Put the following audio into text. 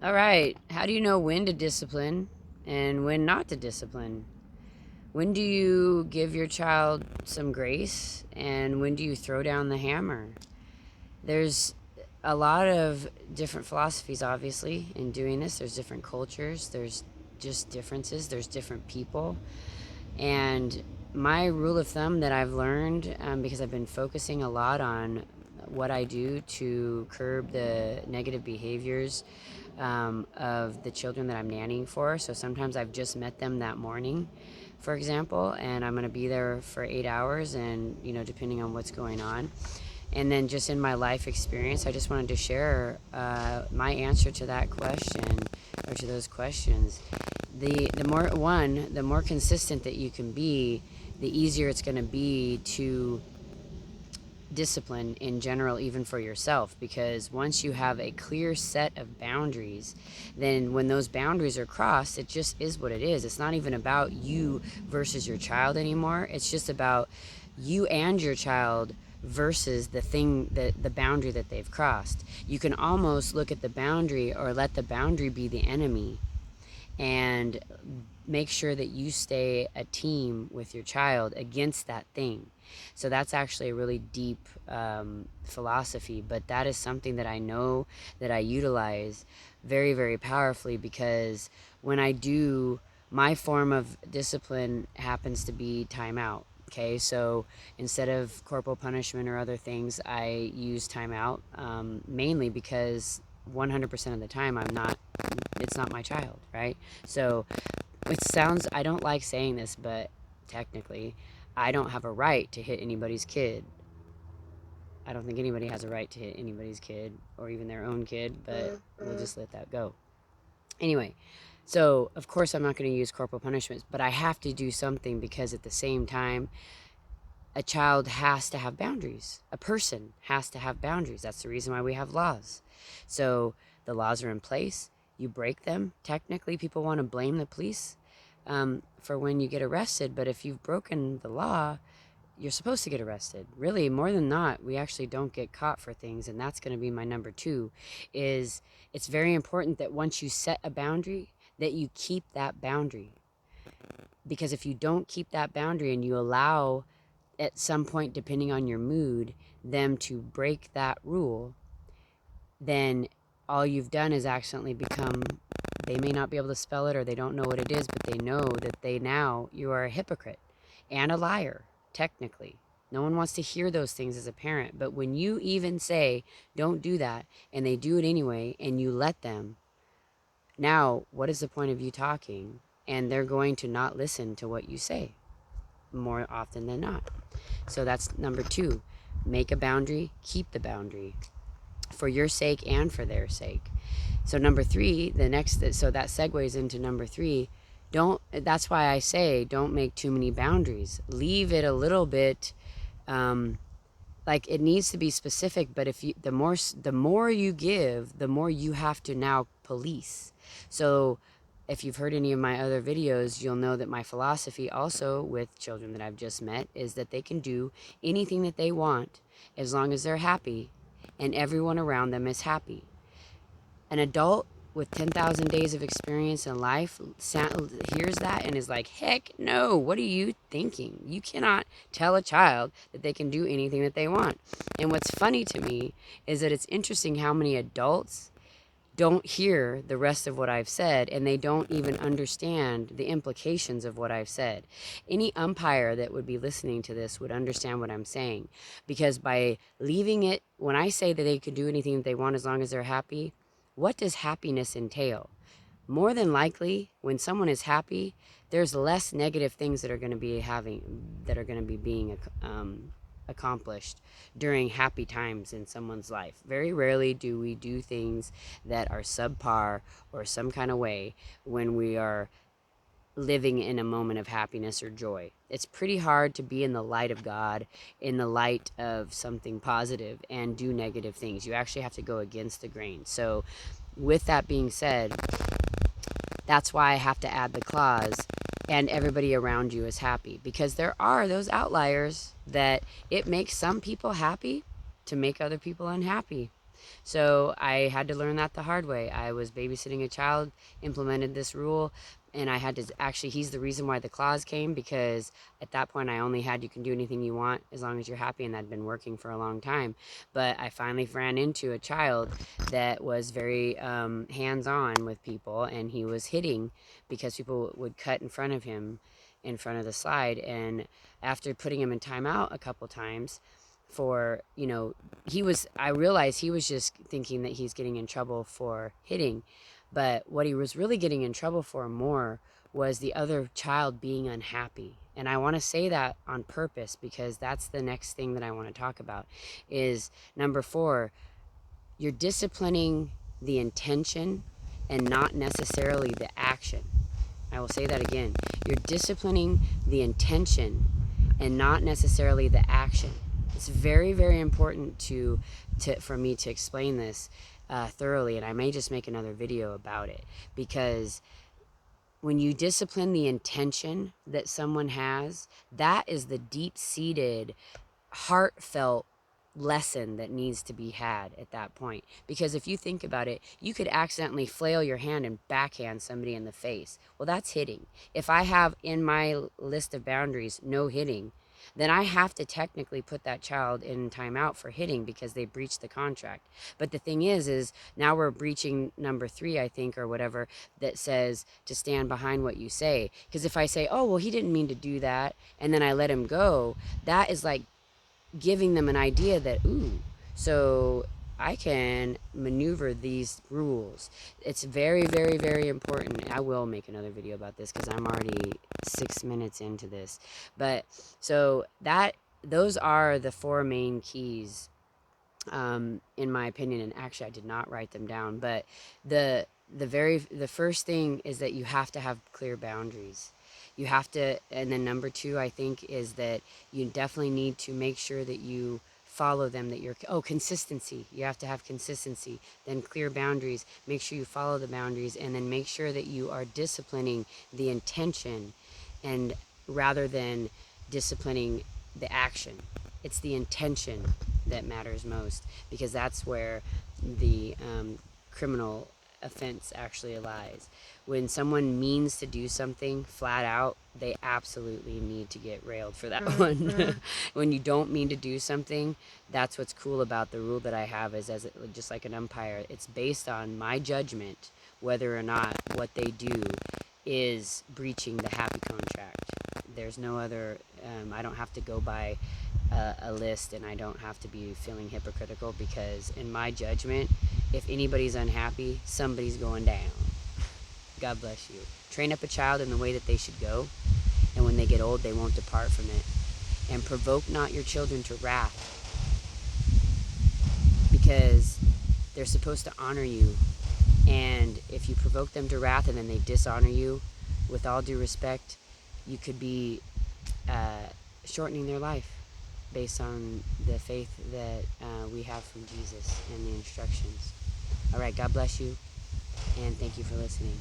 All right. How do you know when to discipline and when not to discipline? When do you give your child some grace and when do you throw down the hammer? There's a lot of different philosophies, obviously, in doing this. There's different cultures, there's just differences, there's different people. And my rule of thumb that I've learned, because I've been focusing a lot on what I do to curb the negative behaviors of the children that I'm nannying for. So sometimes I've just met them that morning, for example, and I'm going to be there for 8 hours, and depending on what's going on. And then just in my life experience, I just wanted to share my answer to that question, or to those questions. The more consistent that you can be, the easier it's going to be to discipline in general, even for yourself, because once you have a clear set of boundaries, then when those boundaries are crossed, it just is what it is. It's not even about you versus your child anymore. It's just about you and your child versus the boundary that they've crossed. You can almost look at the boundary, or let the boundary be the enemy, and make sure that you stay a team with your child against that thing. So that's actually a really deep philosophy, but that is something that I know that I utilize very, very powerfully, because when I do, my form of discipline happens to be timeout. Okay, so instead of corporal punishment or other things, I use timeout, mainly because 100% of the time it's not my child, right? So I don't like saying this, but technically, I don't have a right to hit anybody's kid. I don't think anybody has a right to hit anybody's kid, or even their own kid, but we'll just let that go. Anyway, so of course I'm not going to use corporal punishments, but I have to do something, because at the same time, a child has to have boundaries. A person has to have boundaries. That's the reason why we have laws. So the laws are in place. You break them. Technically, people want to blame the police for when you get arrested. But if you've broken the law, you're supposed to get arrested. Really, more than not, we actually don't get caught for things. And that's going to be my number 2, is it's very important that once you set a boundary, that you keep that boundary. Because if you don't keep that boundary, and you allow, at some point, depending on your mood, them to break that rule, then all you've done is accidentally become, they may not be able to spell it, or they don't know what it is, but they know that you are a hypocrite and a liar, technically. No one wants to hear those things as a parent, but when you even say, don't do that, and they do it anyway, and you let them, now what is the point of you talking? And they're going to not listen to what you say more often than not. So that's number 2. Make a boundary, keep the boundary, for your sake and for their sake. So number 3, so that segues into number 3. That's why I say don't make too many boundaries. Leave it a little bit, like it needs to be specific, but the more you give, the more you have to now police. So if you've heard any of my other videos, you'll know that my philosophy also with children that I've just met is that they can do anything that they want as long as they're happy and everyone around them is happy. An adult with 10,000 days of experience in life hears that and is like, heck no, what are you thinking? You cannot tell a child that they can do anything that they want. And what's funny to me is that it's interesting how many adults don't hear the rest of what I've said, and they don't even understand the implications of what I've said. Any umpire that would be listening to this would understand what I'm saying, because by leaving it, when I say that they can do anything that they want as long as they're happy, what does happiness entail? More than likely, when someone is happy, there's less negative things that are going to be being accomplished during happy times in someone's life. Very rarely do we do things that are subpar or some kind of way when we are living in a moment of happiness or joy. It's pretty hard to be in the light of God, in the light of something positive, and do negative things. You actually have to go against the grain. So with that being said, that's why I have to add the clause, and everybody around you is happy, because there are those outliers that it makes some people happy to make other people unhappy. So I had to learn that the hard way. I was babysitting a child, implemented this rule, and I had to actually, he's the reason why the clause came, because at that point I only had, you can do anything you want as long as you're happy, and that'd been working for a long time. But I finally ran into a child that was very hands-on with people, and he was hitting because people would cut in front of him in front of the slide. And after putting him in timeout a couple times for, I realized he was just thinking that he's getting in trouble for hitting. But what he was really getting in trouble for more was the other child being unhappy. And I want to say that on purpose, because that's the next thing that I want to talk about is number 4, you're disciplining the intention and not necessarily the action. I will say that again. You're disciplining the intention and not necessarily the action. It's very, very important for me to explain this thoroughly, and I may just make another video about it, because when you discipline the intention that someone has, that is the deep-seated, heartfelt lesson that needs to be had at that point. Because if you think about it, you could accidentally flail your hand and backhand somebody in the face. Well, that's hitting. If I have in my list of boundaries no hitting, then I have to technically put that child in timeout for hitting because they breached the contract. But the thing is now we're breaching number 3, I think, or whatever, that says to stand behind what you say. Because if I say, oh, well, he didn't mean to do that, and then I let him go, that is like giving them an idea that, ooh, so I can maneuver these rules. It's very, very, very important. I will make another video about this because I'm already 6 minutes into this. But so those are the 4 main keys, in my opinion. And actually, I did not write them down. But the first thing is that you have to have clear boundaries. You have to, and then number 2, I think, is that you definitely need to make sure that you follow them, that you're, consistency. You have to have consistency. Then clear boundaries. Make sure you follow the boundaries, and then make sure that you are disciplining the intention, and rather than disciplining the action. It's the intention that matters most, because that's where the criminal offense actually lies. When someone means to do something flat out, they absolutely need to get railed for that one. When you don't mean to do something, that's what's cool about the rule that I have, is just like an umpire, it's based on my judgment whether or not what they do is breaching the happy contract. There's no other, I don't have to go by a list, and I don't have to be feeling hypocritical, because in my judgment, if anybody's unhappy, somebody's going down. God bless you. Train up a child in the way that they should go, and when they get old, they won't depart from it. And provoke not your children to wrath, because they're supposed to honor you. And if you provoke them to wrath and then they dishonor you, with all due respect, you could be shortening their life based on the faith that we have from Jesus and the instructions. All right, God bless you, and thank you for listening.